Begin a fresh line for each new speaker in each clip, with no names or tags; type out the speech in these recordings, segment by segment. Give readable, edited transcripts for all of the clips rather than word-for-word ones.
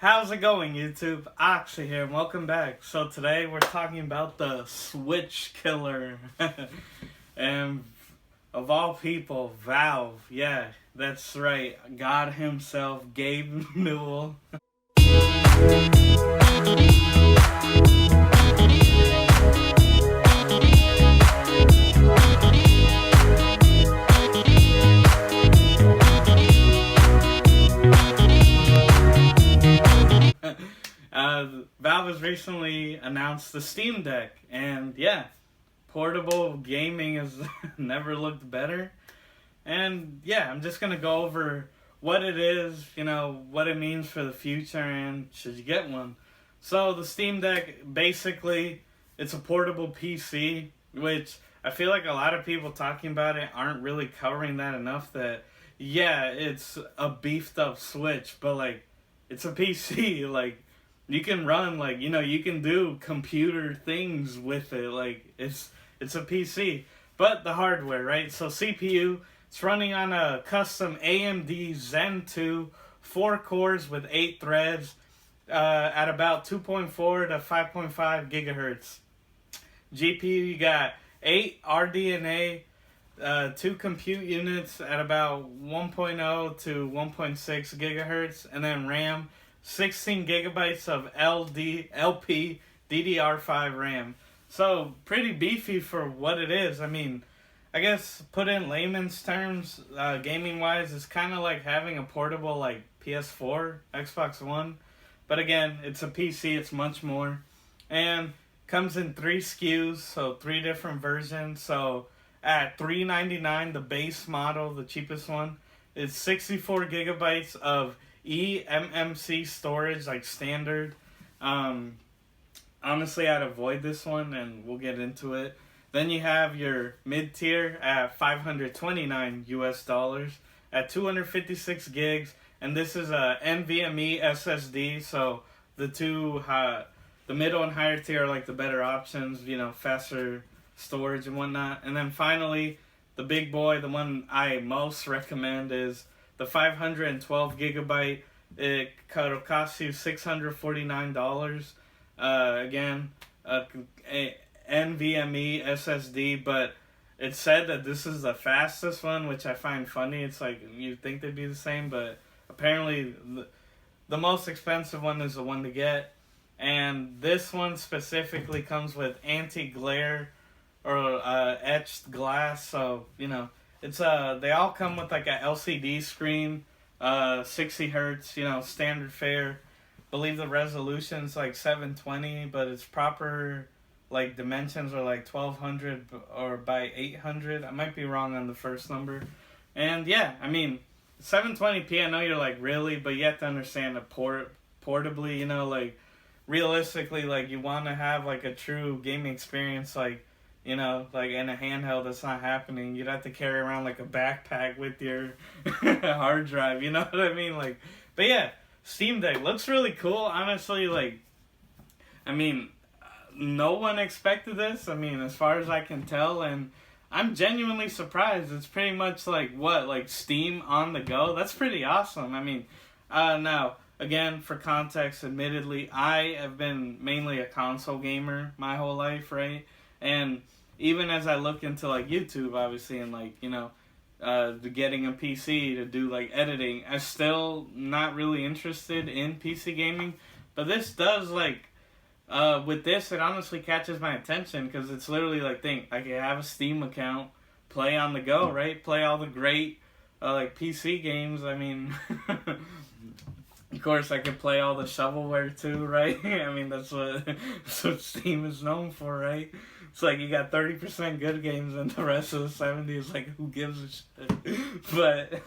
How's it going, YouTube? Oxy here, and welcome back. So today we're talking about the Switch killer. And of all people, Valve. Yeah, that's right. God himself, Gabe Newell. Valve has recently announced the Steam Deck, and yeah, portable gaming has never looked better. And yeah, I'm just gonna go over what it is, what it means for the future, and should you get one. So the Steam Deck, basically, it's a portable PC, which I feel like a lot of people talking about it aren't really covering that enough. That yeah, it's a beefed up Switch, but like, it's a PC, like. You can run, you can do computer things with it. Like, it's a PC. But the hardware, right? So CPU, it's running on a custom AMD Zen 2, 4 cores with 8 threads, at about 2.4 to 5.5 gigahertz. GPU, you got 8 RDNA, 2 compute units at about 1.0 to 1.6 gigahertz, and then RAM, 16 gigabytes of LP DDR5 RAM. So, pretty beefy for what it is. I mean, I guess put in layman's terms, gaming-wise, it's kind of like having a portable, like, PS4, Xbox One. But again, it's a PC, it's much more. And comes in 3 SKUs, so 3 different versions. So, at $399, the base model, the cheapest one, is 64 gigabytes of eMMC storage, like standard. Honestly, I'd avoid this one, and we'll get into it. Then you have your mid-tier at $529 US at 256 gigs, and this is a NVMe SSD. So the middle and higher tier are like the better options, faster storage and whatnot. And then finally, the big boy, the one I most recommend, is the 512 gigabyte. It'll cost you $649. Again, a NVMe SSD, but it said that this is the fastest one, which I find funny. It's like, you'd think they'd be the same, but apparently the most expensive one is the one to get. And this one specifically comes with anti-glare or etched glass, so, it's they all come with like a LCD screen, 60 hertz, standard fare. Believe the resolution's like 720, but its proper like dimensions are like 1200 or by 800. I might be wrong on the first number. And yeah, I mean, 720p, I know you're like, really, but you have to understand that portably, like realistically, like you want to have like a true gaming experience, like in a handheld. That's not happening. You'd have to carry around like a backpack with your hard drive, you know what I mean? Like, but yeah, Steam Deck looks really cool. Honestly, no one expected this. As far as I can tell, and I'm genuinely surprised. It's pretty much like Steam on the go. That's pretty awesome. Now, again, for context, admittedly, I have been mainly a console gamer my whole life, right? And even as I look into like YouTube, obviously, and getting a PC to do like editing, I'm still not really interested in PC gaming. But this does with this, it honestly catches my attention because it's literally like, I can have a Steam account, play on the go, right? Play all the great PC games. Of course, I can play all the shovelware too, right? That's what Steam is known for, right? It's like you got 30% good games and the rest of the 70 is like, who gives a shit? But,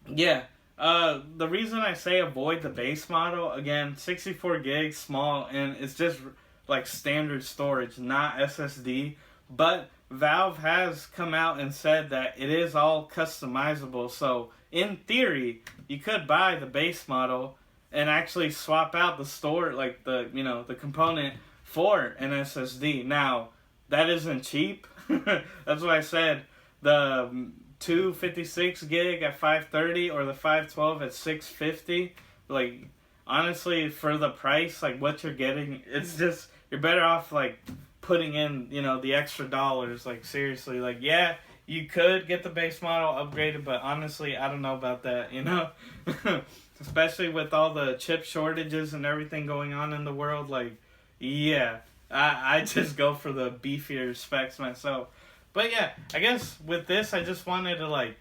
yeah. The reason I say avoid the base model, again, 64 gigs, small, and it's just like standard storage, not SSD. But Valve has come out and said that it is all customizable. So, in theory, you could buy the base model and actually swap out the the component for an SSD. Now, that isn't cheap. That's what I said. The 256 gig at $530 or the 512 at $650. like, honestly, for the price, like, what you're getting, it's just, you're better off, like, putting in, you know, the extra dollars, like, seriously, like, yeah, you could get the base model upgraded, but honestly, I don't know about that, you know? Especially with all the chip shortages and everything going on in the world, like, yeah, I just go for the beefier specs myself. But yeah, I guess with this, I just wanted to, like,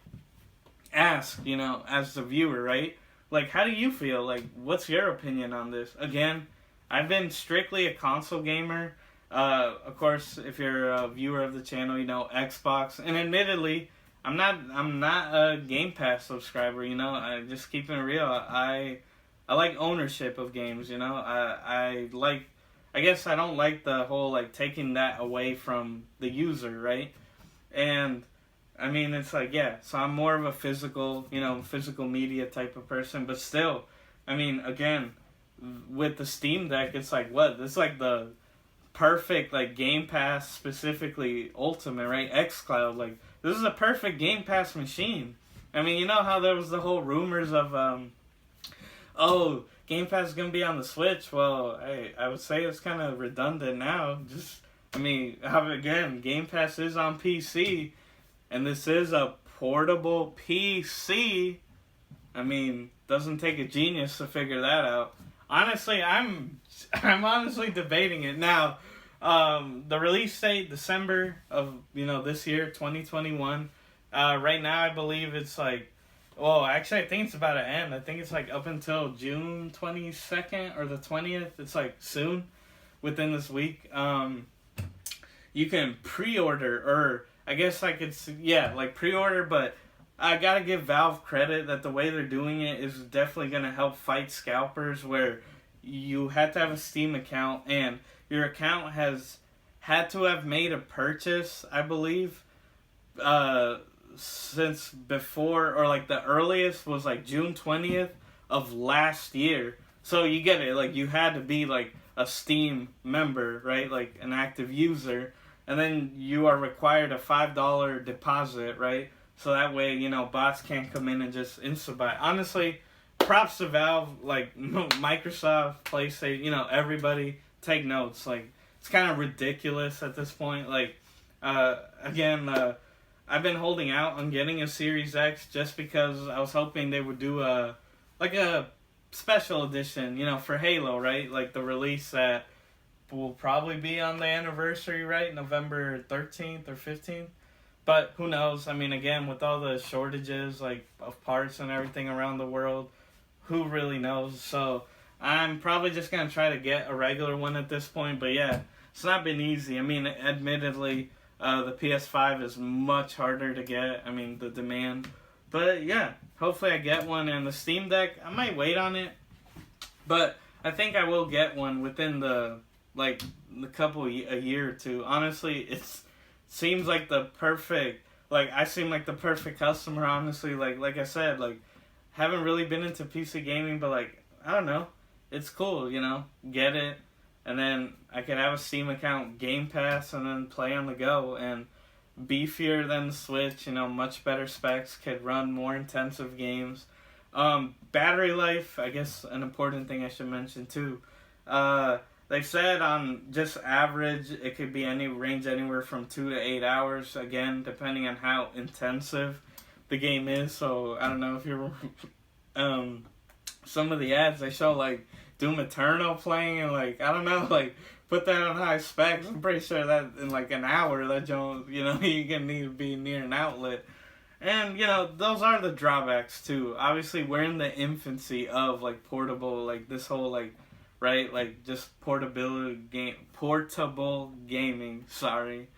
ask, you know, as the viewer, right? Like, how do you feel? Like, what's your opinion on this? Again, I've been strictly a console gamer. Of course, if you're a viewer of the channel, you know, Xbox. And admittedly, I'm not a Game Pass subscriber, you know. I just keeping it real. I like ownership of games, you know. I guess I don't like the whole, like, taking that away from the user, right? And I mean, it's like, yeah, so I'm more of a physical, you know, physical media type of person, but still, I mean, again, with the Steam Deck, it's like, what? It's like the perfect, like, Game Pass, specifically Ultimate, right? xCloud, like, this is a perfect Game Pass machine. I mean, you know how there was the whole rumors of, oh, Game Pass is going to be on the Switch? Well, I would say it's kind of redundant now. Just, I mean, again, Game Pass is on PC, and this is a portable PC. I mean, doesn't take a genius to figure that out. Honestly, I'm honestly debating it now. The release date, December of, you know, this year, 2021. Right now, I believe it's like, well, actually, I think it's about to end. I think it's like up until June 22nd or the 20th. It's like soon, within this week. You can pre-order, or I guess like it's, yeah, like pre-order, but I gotta give Valve credit that the way they're doing it is definitely gonna help fight scalpers, where you have to have a Steam account and your account has had to have made a purchase, I believe, since before, or like the earliest was like June 20th of last year. So you get it, like you had to be like a Steam member, right? Like an active user. And then you are required a $5 deposit, right? So that way, you know, bots can't come in and just insta-buy. Honestly, props to Valve, like Microsoft, PlayStation, you know, everybody take notes. Like, it's kind of ridiculous at this point. Like, again, I've been holding out on getting a Series X just because I was hoping they would do a special edition, you know, for Halo, right? Like the release that will probably be on the anniversary, right? November 13th or 15th. But who knows? I mean, again, with all the shortages, like, of parts and everything around the world, who really knows? So I'm probably just going to try to get a regular one at this point. But yeah, it's not been easy. I mean, admittedly, the PS5 is much harder to get. I mean, the demand. But yeah, hopefully I get one. And the Steam Deck, I might wait on it. But I think I will get one within the a year or two. Honestly, it's seems like the perfect, like, I seem like the perfect customer, honestly. Like I said, like, haven't really been into PC gaming, but, like, I don't know. It's cool, you know? Get it. And then I could have a Steam account, Game Pass, and then play on the go. And beefier than the Switch, you know, much better specs, could run more intensive games. Battery life, I guess an important thing I should mention, too. They said on just average, it could be range anywhere from 2 to 8 hours, again, depending on how intensive the game is. So, I don't know if you're, some of the ads, they show, like, Doom Eternal playing, and, like, I don't know, like, put that on high specs. I'm pretty sure that in, like, an hour, that you're gonna need to be near an outlet. And, you know, those are the drawbacks, too. Obviously, we're in the infancy of, like, portable, like, this whole, like, right, like, just portable gaming, sorry.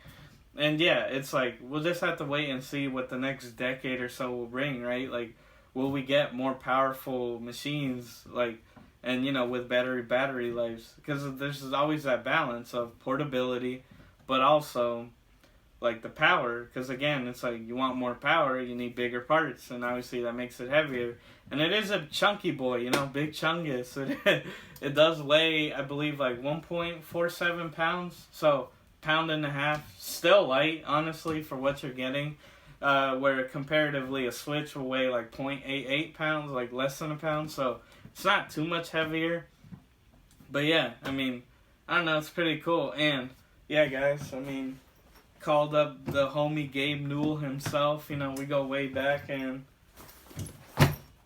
And yeah, it's like, we'll just have to wait and see what the next decade or so will bring, right? Like, will we get more powerful machines, like, and, you know, with battery lives? Because there's always that balance of portability, but also, like, the power. Because, again, it's like, you want more power, you need bigger parts, and obviously that makes it heavier. And it is a chunky boy, you know, big chungus. It does weigh, I believe, like 1.47 pounds. So, pound and a half. Still light, honestly, for what you're getting. Where comparatively a Switch will weigh like 0.88 pounds, like less than a pound. So, It's not too much heavier. But yeah, I mean, I don't know, it's pretty cool. And yeah, guys, I mean, called up the homie Gabe Newell himself. You know, we go way back, and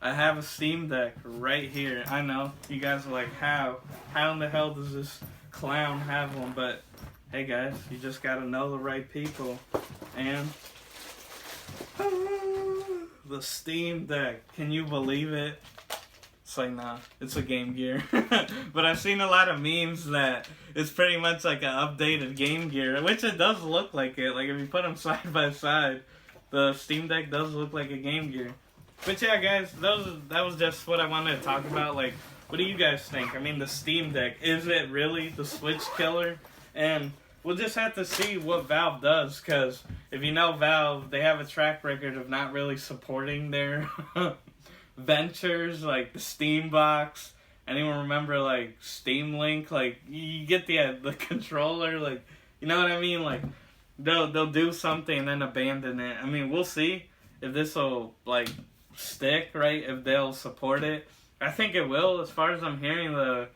I have a Steam Deck right here. I know, you guys are like, how in the hell does this clown have one? But hey guys, you just gotta know the right people. And the Steam Deck, can you believe it? It's like, nah, it's a Game Gear. But I've seen a lot of memes that it's pretty much like an updated Game Gear, which it does look like it. Like, if you put them side by side, the Steam Deck does look like a Game Gear. But yeah, guys, that was just what I wanted to talk about. Like, what do you guys think? I mean, the Steam Deck, is it really the Switch killer? And we'll just have to see what Valve does, because if you know Valve, they have a track record of not really supporting their ventures, like the Steam Box. Anyone remember, like, Steam Link? Like, you get the controller, like, you know what I mean? Like, they'll do something and then abandon it. I mean, we'll see if this will, like, stick, right? If they'll support it. I think it will. As far as I'm hearing, the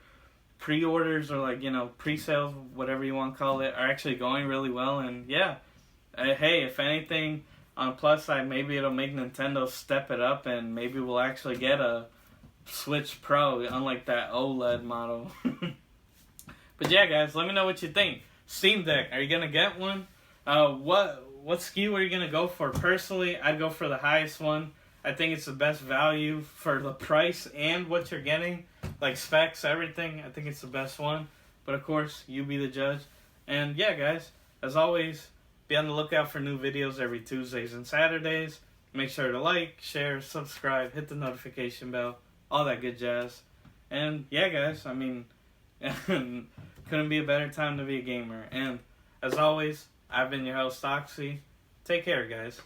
pre-orders or, like, you know, pre-sales, whatever you want to call it, are actually going really well. And yeah, hey, if anything, on the plus side, maybe it'll make Nintendo step it up, and maybe we'll actually get a Switch Pro, unlike that OLED model. But yeah, guys, let me know what you think. Steam Deck, are you gonna get one? What SKU are you gonna go for? Personally, I'd go for the highest one. I think it's the best value for the price and what you're getting, like specs, everything. I think it's the best one. But of course, you be the judge. And yeah, guys, as always, be on the lookout for new videos every Tuesdays and Saturdays. Make sure to like, share, subscribe, hit the notification bell, all that good jazz. And yeah, guys, I mean, couldn't be a better time to be a gamer. And as always, I've been your host, Oxy. Take care, guys.